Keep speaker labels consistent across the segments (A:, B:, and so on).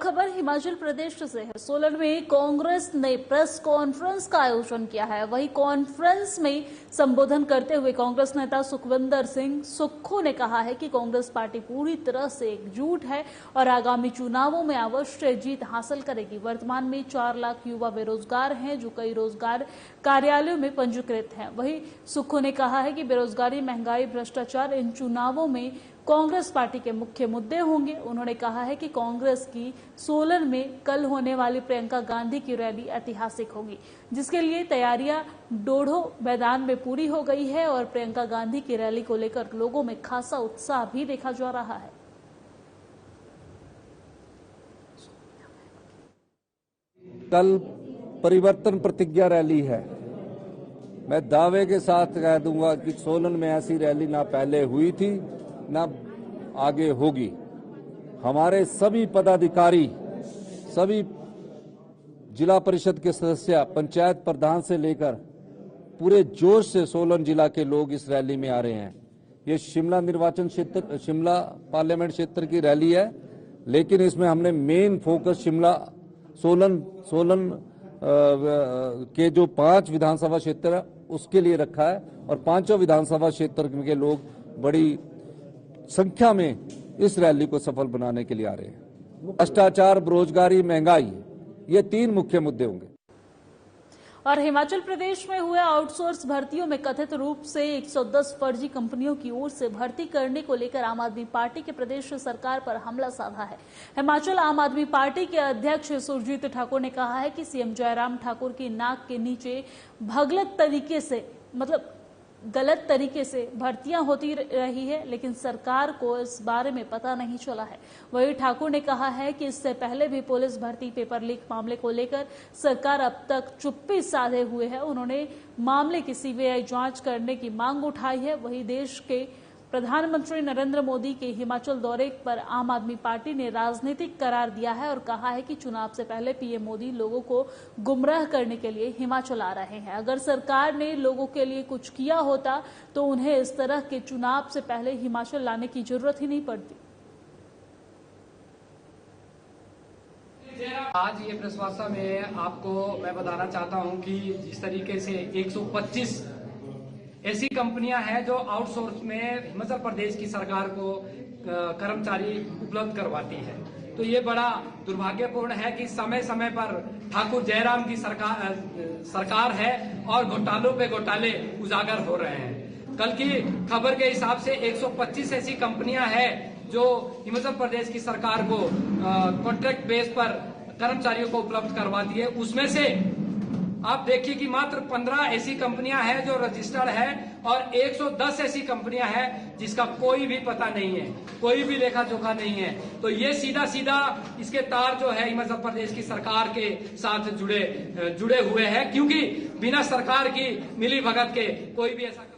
A: खबर हिमाचल प्रदेश से है। सोलन में कांग्रेस ने प्रेस कॉन्फ्रेंस का आयोजन किया है। वहीं कॉन्फ्रेंस में संबोधन करते हुए कांग्रेस नेता सुखविंदर सिंह सुक्खू ने कहा है कि कांग्रेस पार्टी पूरी तरह से एकजुट है और आगामी चुनावों में अवश्य जीत हासिल करेगी। वर्तमान में 4 लाख युवा बेरोजगार हैं जो कई रोजगार कार्यालयों में पंजीकृत हैं। वहीं सुक्खू ने कहा है कि बेरोजगारी, महंगाई, भ्रष्टाचार इन चुनावों में कांग्रेस पार्टी के मुख्य मुद्दे होंगे। उन्होंने कहा है कि कांग्रेस की सोलन में कल होने वाली प्रियंका गांधी की रैली ऐतिहासिक होगी, जिसके लिए तैयारियां डोडो मैदान में पूरी हो गई है और प्रियंका गांधी की रैली को लेकर लोगों में खासा उत्साह भी देखा जा रहा है।
B: कल परिवर्तन प्रतिज्ञा रैली है। मैं दावे के साथ कह दूंगा कि सोलन में ऐसी रैली ना पहले हुई थी ना आगे होगी। हमारे सभी पदाधिकारी, सभी जिला परिषद के सदस्य, पंचायत प्रधान से लेकर पूरे जोश से सोलन जिला के लोग इस रैली में आ रहे हैं। ये शिमला निर्वाचन क्षेत्र, शिमला पार्लियामेंट क्षेत्र की रैली है, लेकिन इसमें हमने मेन फोकस सोलन के जो 5 विधानसभा क्षेत्र है उसके लिए रखा है और 5 विधानसभा क्षेत्र के लोग बड़ी संख्या में इस रैली को सफल बनाने के लिए आ रहे हैं। भ्रष्टाचार, बेरोजगारी, महंगाई, ये 3 मुख्य मुद्दे होंगे।
A: और हिमाचल प्रदेश में हुए आउटसोर्स भर्तियों में कथित रूप से 110 फर्जी कंपनियों की ओर से भर्ती करने को लेकर आम आदमी पार्टी के प्रदेश सरकार पर हमला साधा है। हिमाचल आम आदमी पार्टी के अध्यक्ष सुरजीत ठाकुर ने कहा है कि सीएम जयराम ठाकुर की नाक के नीचे गलत तरीके से भर्तियां होती रही है, लेकिन सरकार को इस बारे में पता नहीं चला है। वहीं ठाकुर ने कहा है कि इससे पहले भी पुलिस भर्ती पेपर लीक मामले को लेकर सरकार अब तक चुप्पी साधे हुए है। उन्होंने मामले की सीबीआई जांच करने की मांग उठाई है। वहीं देश के प्रधानमंत्री नरेंद्र मोदी के हिमाचल दौरे पर आम आदमी पार्टी ने राजनीतिक करार दिया है और कहा है कि चुनाव से पहले पीएम मोदी लोगों को गुमराह करने के लिए हिमाचल आ रहे हैं। अगर सरकार ने लोगों के लिए कुछ किया होता तो उन्हें इस तरह के चुनाव से पहले हिमाचल लाने की जरूरत ही नहीं पड़ती।
C: आज ये प्रेस वार्ता में आपको मैं बताना चाहता हूं कि जिस तरीके से 125 ऐसी कंपनियां हैं जो आउटसोर्स में हिमाचल प्रदेश की सरकार को कर्मचारी उपलब्ध करवाती है, तो ये बड़ा दुर्भाग्यपूर्ण है कि समय समय पर ठाकुर जयराम की सरकार है और घोटालों पे घोटाले उजागर हो रहे हैं। कल की खबर के हिसाब से 125 ऐसी कंपनियां हैं जो हिमाचल प्रदेश की सरकार को कॉन्ट्रैक्ट बेस पर कर्मचारियों को उपलब्ध करवाती है। उसमें से आप देखिए कि मात्र 15 ऐसी कंपनियां हैं जो रजिस्टर्ड है और 110 ऐसी कंपनियां हैं जिसका कोई भी पता नहीं है, कोई भी लेखा जोखा नहीं है। तो ये सीधा सीधा इसके तार जो है हिमाचल प्रदेश की सरकार के साथ जुड़े हुए हैं, क्योंकि बिना सरकार की मिली भगत के कोई भी ऐसा।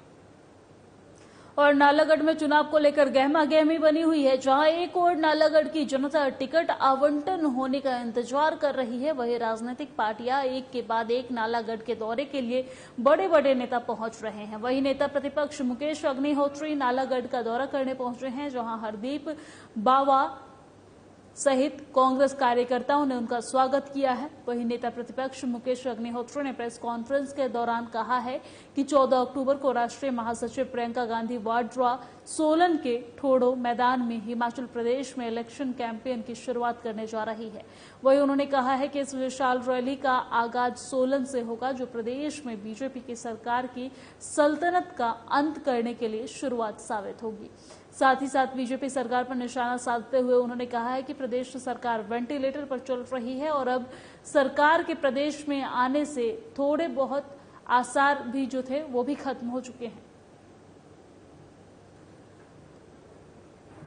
A: और नालागढ़ में चुनाव को लेकर गहमा गहमी बनी हुई है। जहां एक और नालागढ़ की जनता टिकट आवंटन होने का इंतजार कर रही है, वहीं राजनीतिक पार्टियां एक के बाद एक नालागढ़ के दौरे के लिए बड़े बड़े नेता पहुंच रहे हैं। वहीं नेता प्रतिपक्ष मुकेश अग्निहोत्री नालागढ़ का दौरा करने पहुंचे हैं, जहां हरदीप बावा सहित कांग्रेस कार्यकर्ताओं ने उनका स्वागत किया है। वहीं नेता प्रतिपक्ष मुकेश अग्निहोत्री ने प्रेस कॉन्फ्रेंस के दौरान कहा है कि 14 अक्टूबर को राष्ट्रीय महासचिव प्रियंका गांधी वाड्रा सोलन के ठोडो मैदान में हिमाचल प्रदेश में इलेक्शन कैंपेन की शुरुआत करने जा रही है। वहीं उन्होंने कहा है कि इस विशाल रैली का आगाज सोलन से होगा, जो प्रदेश में बीजेपी की सरकार की सल्तनत का अंत करने के लिए शुरुआत साबित होगी। साथ ही साथ बीजेपी सरकार पर निशाना साधते हुए उन्होंने कहा है कि प्रदेश सरकार वेंटिलेटर पर चल रही है और अब सरकार के प्रदेश में आने से थोड़े बहुत आसार भी जो थे वो भी खत्म हो चुके हैं।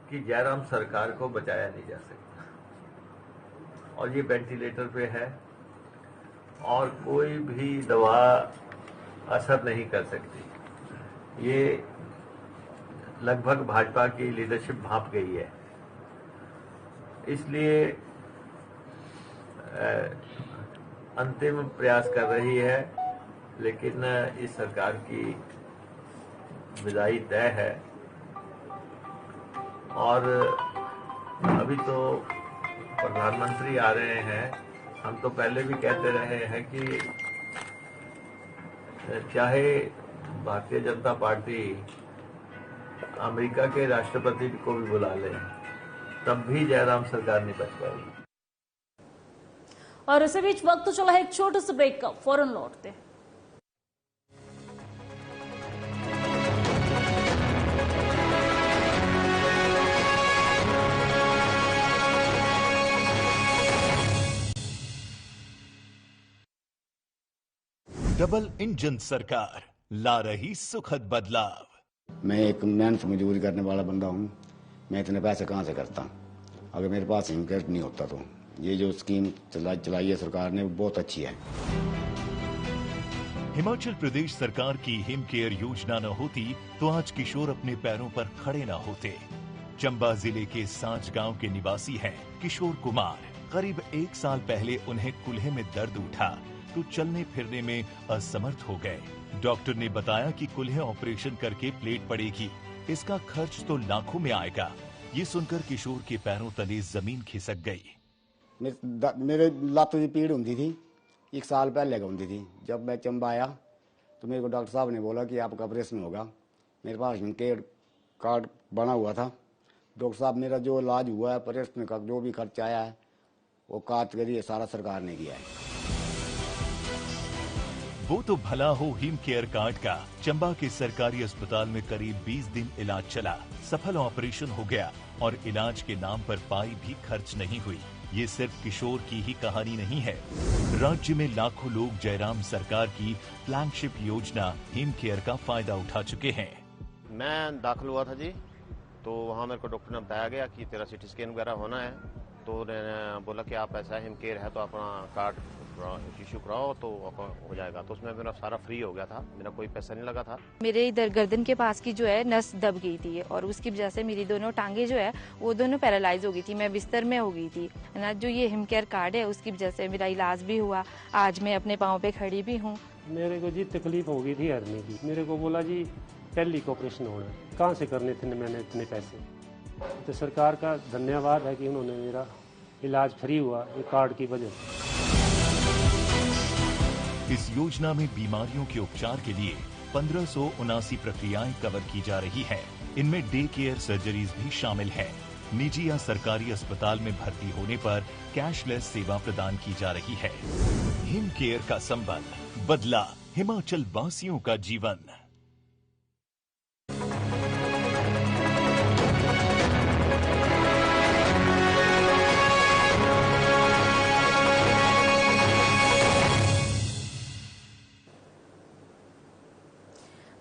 D: कि जयराम सरकार को बचाया नहीं जा सकता और ये वेंटिलेटर पे है और कोई भी दवा असर नहीं कर सकती। ये लगभग भाजपा की लीडरशिप भांप गई है, इसलिए अंतिम प्रयास कर रही है, लेकिन इस सरकार की विदाई तय है। और अभी तो प्रधानमंत्री आ रहे हैं, हम तो पहले भी कहते रहे हैं कि चाहे भारतीय जनता पार्टी अमेरिका के राष्ट्रपति को भी बुला ले, तब भी जयराम सरकार नहीं बच पाएगी।
A: और इसी बीच वक्त तो चला है एक छोटे से ब्रेक का, फौरन लौटते हैं।
E: डबल इंजन सरकार ला रही सुखद बदलाव।
F: मैं एक मेहनत मजदूरी करने वाला बंदा हूँ, मैं इतने पैसे कहाँ से करता अगर मेरे पास हिमकेयर नहीं होता। तो ये जो स्कीम चलाई है सरकार ने, बहुत अच्छी है।
E: हिमाचल प्रदेश सरकार की हिमकेयर योजना न होती तो आज किशोर अपने पैरों पर खड़े न होते। चंबा जिले के सांच गांव के निवासी हैं किशोर कुमार। करीब 1 साल पहले उन्हें कुल्हे में दर्द उठा तो चलने फिरने में असमर्थ हो गए। डॉक्टर ने बताया कि कुल्हे ऑपरेशन करके प्लेट पड़ेगी, इसका खर्च तो लाखों में आएगा। ये सुनकर किशोर के पैरों तले जमीन खिसक गई।
F: मेरे लातों की पीड़ होती थी, 1 साल पहले का होती थी। जब मैं चंबा आया तो मेरे को डॉक्टर साहब ने बोला कि आपका ऑपरेशन होगा। मेरे पास हिमकेयर कार्ड बना हुआ था। डॉक्टर साहब मेरा जो इलाज हुआ है, ऑपरेशन का जो भी खर्चा आया है, वो कार्ड के जरिए सारा सरकार ने किया है।
E: वो तो भला हो हिमकेयर कार्ड का। चंबा के सरकारी अस्पताल में करीब 20 दिन इलाज चला, सफल ऑपरेशन हो गया और इलाज के नाम पर पाई भी खर्च नहीं हुई। ये सिर्फ किशोर की ही कहानी नहीं है। राज्य में लाखों लोग जयराम सरकार की फ्लैगशिप योजना हिमकेयर का फायदा उठा चुके हैं।
G: मैं दाखिल हुआ था जी, तो वहाँ मेरे को डॉक्टर ने बताया गया कि तेरा सीटी स्कैन वगैरह होना है। तो उन्होंने बोला कि आप ऐसा हिमकेयर है तो अपना कार्ड इशू कराओ तो हो जाएगा। तो उसमें मेरा सारा फ्री हो गया था, मेरा कोई पैसा नहीं लगा था।
H: मेरे इधर गर्दन के पास की जो है नस दब गई थी और उसकी वजह से मेरी दोनों टांगे जो है वो दोनों पैरालाइज हो गई थी, मैं बिस्तर में हो गई थी ना। जो ये हिमकेयर कार्ड है उसकी वजह से मेरा इलाज भी हुआ, आज मैं अपने पाँव पे खड़ी भी हूँ।
I: मेरे को जी तकलीफ हो गई थी हरने की। मेरे को बोला जी पहली का ऑपरेशन होना है, कहाँ से करने थे मैंने इतने पैसे। तो सरकार का धन्यवाद है कि उन्होंने मेरा इलाज फ्री हुआ ये कार्ड की वजह से।
E: इस योजना में बीमारियों के उपचार के लिए 1579 प्रक्रियाएं कवर की जा रही है। इनमें डे केयर सर्जरीज भी शामिल है। निजी या सरकारी अस्पताल में भर्ती होने पर कैशलेस सेवा प्रदान की जा रही है। हिम केयर का संबल बदला हिमाचल वासियों का जीवन।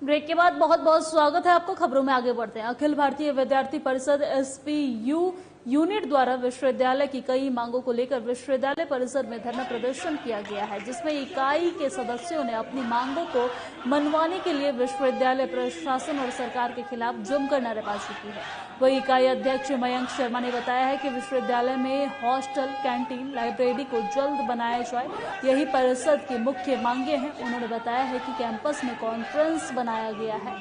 A: ब्रेक के बाद बहुत बहुत स्वागत है आपको। खबरों में आगे बढ़ते हैं। अखिल भारतीय विद्यार्थी परिषद एसपीयू यूनिट द्वारा विश्वविद्यालय की कई मांगों को लेकर विश्वविद्यालय परिसर में धरना प्रदर्शन किया गया है, जिसमें इकाई के सदस्यों ने अपनी मांगों को मनवाने के लिए विश्वविद्यालय प्रशासन और सरकार के खिलाफ जमकर नारेबाजी की है। वही इकाई अध्यक्ष मयंक शर्मा ने बताया है कि विश्वविद्यालय में हॉस्टल, कैंटीन, लाइब्रेरी को जल्द बनाया जाए, यही परिषद की मुख्य मांगे हैं। उन्होंने बताया है कि कैंपस में कॉन्फ्रेंस बनाया गया है,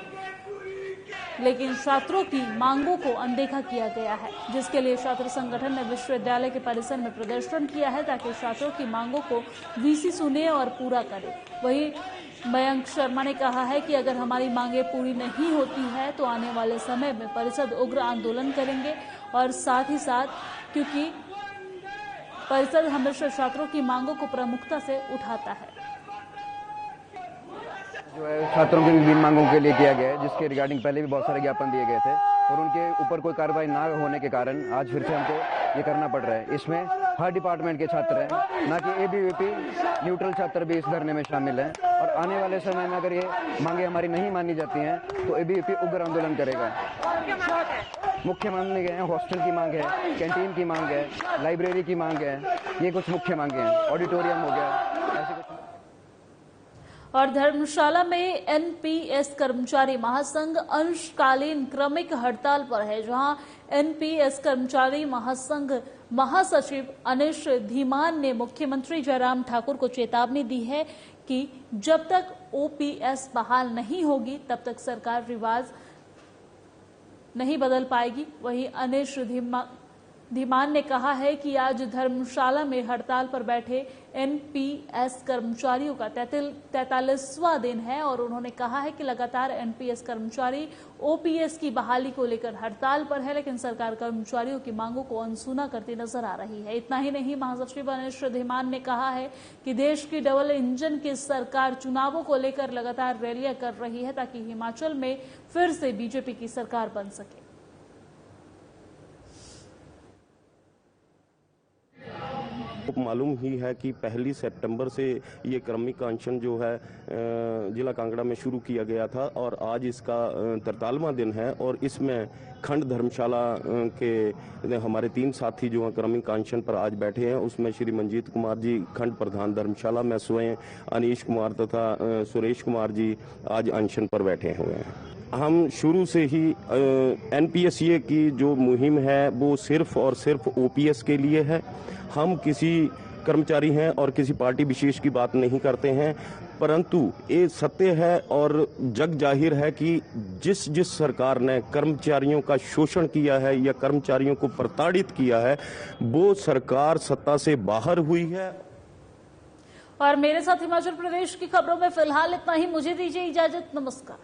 A: लेकिन छात्रों की मांगों को अनदेखा किया गया है, जिसके लिए छात्र संगठन ने विश्वविद्यालय के परिसर में प्रदर्शन किया है ताकि छात्रों की मांगों को वीसी सुने और पूरा करे। वहीं मयंक शर्मा ने कहा है कि अगर हमारी मांगें पूरी नहीं होती है तो आने वाले समय में परिषद उग्र आंदोलन करेंगे। और साथ ही साथ क्योंकि परिषद हमेशा छात्रों की मांगों को प्रमुखता से उठाता है।
J: जो है छात्रों की विभिन्न मांगों के लिए किया गया है, जिसके रिगार्डिंग पहले भी बहुत सारे ज्ञापन दिए गए थे और उनके ऊपर कोई कार्रवाई ना होने के कारण आज फिर से हमको ये करना पड़ रहा है। इसमें हर डिपार्टमेंट के छात्र हैं, ना कि एबीवीपी न्यूट्रल छात्र भी इस धरने में शामिल हैं। और आने वाले समय में अगर ये मांगे हमारी नहीं मानी जाती हैं तो एबीवीपी उग्र आंदोलन करेगा। मुख्य मांगे हैं, हॉस्टल की मांग है, कैंटीन की मांग है, लाइब्रेरी की मांग है, ये कुछ मुख्य मांगे हैं। ऑडिटोरियम हो गया, ऐसे कुछ।
A: और धर्मशाला में एनपीएस कर्मचारी महासंघ अंशकालीन क्रमिक हड़ताल पर है, जहां एनपीएस कर्मचारी महासंघ महासचिव अनिश धीमान ने मुख्यमंत्री जयराम ठाकुर को चेतावनी दी है कि जब तक ओपीएस बहाल नहीं होगी तब तक सरकार रिवाज नहीं बदल पाएगी। वहीं अनिश धीमान ने कहा है कि आज धर्मशाला में हड़ताल पर बैठे एनपीएस कर्मचारियों का 43वां दिन है और उन्होंने कहा है कि लगातार एनपीएस कर्मचारी ओपीएस की बहाली को लेकर हड़ताल पर है, लेकिन सरकार कर्मचारियों की मांगों को अनसुना करती नजर आ रही है। इतना ही नहीं, महासचिव अनिश धीमान ने कहा है कि देश की डबल इंजन की सरकार चुनावों को लेकर लगातार रैलियां कर रही है ताकि हिमाचल में फिर से बीजेपी की सरकार बन सके।
K: मालूम ही है कि 1 सितंबर से ये क्रमिक अनशन जो है जिला कांगड़ा में शुरू किया गया था और आज इसका 43वां दिन है और इसमें खंड धर्मशाला के हमारे 3 साथी जो हैं क्रमिक अनशन पर आज बैठे हैं। उसमें श्री मंजीत कुमार जी खंड प्रधान धर्मशाला, मैं स्वयं अनीश कुमार तथा सुरेश कुमार जी आज अनशन पर बैठे हुए हैं। हम शुरू से ही एनपीएसए की जो मुहिम है वो सिर्फ और सिर्फ ओपीएस के लिए है। हम किसी कर्मचारी हैं और किसी पार्टी विशेष की बात नहीं करते हैं, परंतु ये सत्य है और जग जाहिर है कि जिस सरकार ने कर्मचारियों का शोषण किया है या कर्मचारियों को प्रताड़ित किया है वो सरकार सत्ता से बाहर हुई है।
A: और मेरे साथ हिमाचल प्रदेश की खबरों में फिलहाल इतना ही। मुझे दीजिए इजाजत, नमस्कार।